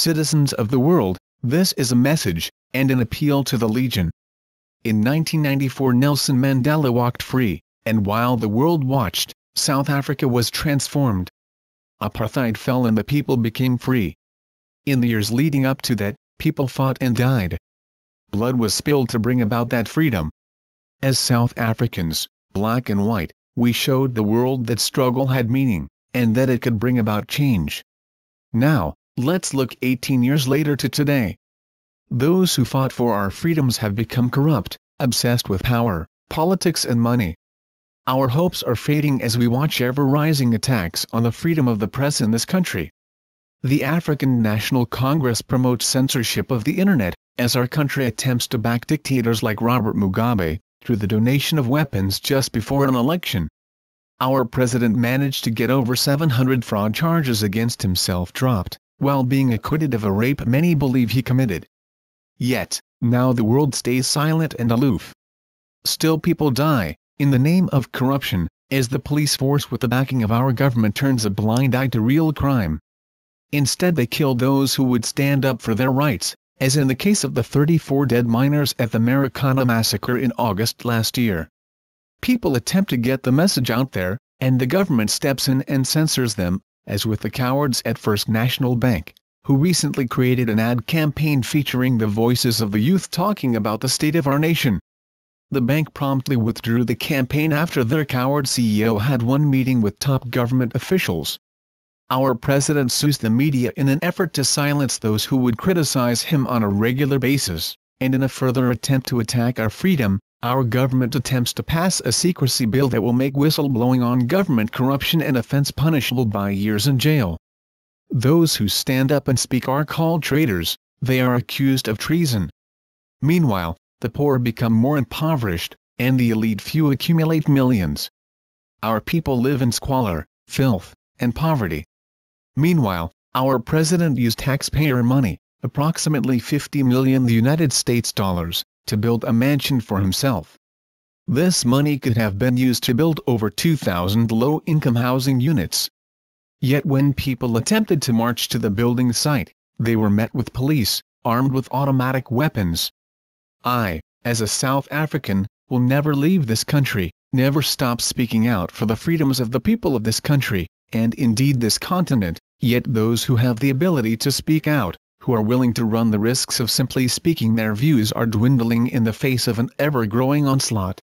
Citizens of the world, this is a message, and an appeal to the Legion. In 1994 Nelson Mandela walked free, and while the world watched, South Africa was transformed. Apartheid fell and the people became free. In the years leading up to that, people fought and died. Blood was spilled to bring about that freedom. As South Africans, black and white, we showed the world that struggle had meaning, and that it could bring about change. Now, let's look 18 years later to today. Those who fought for our freedoms have become corrupt, obsessed with power, politics and money. Our hopes are fading as we watch ever-rising attacks on the freedom of the press in this country. The African National Congress promotes censorship of the Internet, as our country attempts to back dictators like Robert Mugabe, through the donation of weapons just before an election. Our president managed to get over 700 fraud charges against himself dropped, while being acquitted of a rape many believe he committed. Yet, now the world stays silent and aloof. Still people die, in the name of corruption, as the police force with the backing of our government turns a blind eye to real crime. Instead they kill those who would stand up for their rights, as in the case of the 34 dead miners at the Marikana massacre in August last year. People attempt to get the message out there, and the government steps in and censors them, as with the cowards at First National Bank, who recently created an ad campaign featuring the voices of the youth talking about the state of our nation. The bank promptly withdrew the campaign after their coward CEO had one meeting with top government officials. Our president sues the media in an effort to silence those who would criticize him on a regular basis, and in a further attempt to attack our freedom, our government attempts to pass a secrecy bill that will make whistleblowing on government corruption an offense punishable by years in jail. Those who stand up and speak are called traitors, they are accused of treason. Meanwhile, the poor become more impoverished, and the elite few accumulate millions. Our people live in squalor, filth, and poverty. Meanwhile, our president used taxpayer money, approximately $50 million United States dollars, to build a mansion for himself. This money could have been used to build over 2,000 low-income housing units. Yet when people attempted to march to the building site, they were met with police, armed with automatic weapons. I, as a South African, will never leave this country, never stop speaking out for the freedoms of the people of this country, and indeed this continent, yet those who have the ability to speak out, who are willing to run the risks of simply speaking their views are dwindling in the face of an ever-growing onslaught.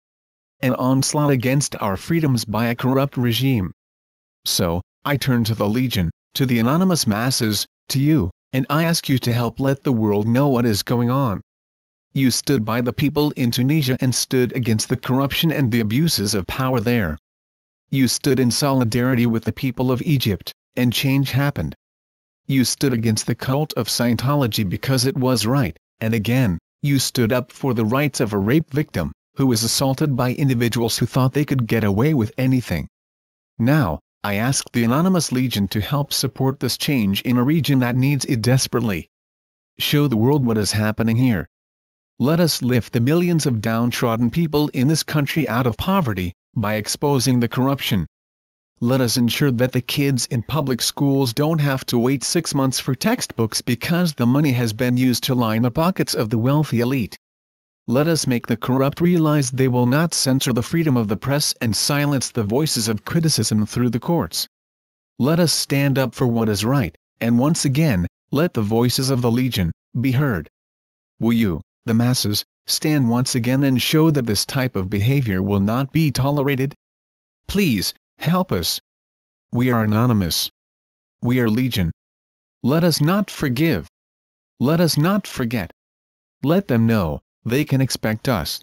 An onslaught against our freedoms by a corrupt regime. So, I turn to the Legion, to the anonymous masses, to you, and I ask you to help let the world know what is going on. You stood by the people in Tunisia and stood against the corruption and the abuses of power there. You stood in solidarity with the people of Egypt, and change happened. You stood against the cult of Scientology because it was right, and again, you stood up for the rights of a rape victim, who was assaulted by individuals who thought they could get away with anything. Now, I ask the Anonymous Legion to help support this change in a region that needs it desperately. Show the world what is happening here. Let us lift the millions of downtrodden people in this country out of poverty, by exposing the corruption. Let us ensure that the kids in public schools don't have to wait 6 months for textbooks because the money has been used to line the pockets of the wealthy elite. Let us make the corrupt realize they will not censor the freedom of the press and silence the voices of criticism through the courts. Let us stand up for what is right, and once again, let the voices of the Legion be heard. Will you, the masses, stand once again and show that this type of behavior will not be tolerated? Please, help us. We are anonymous. We are Legion. Let us not forgive. Let us not forget. Let them know they can expect us.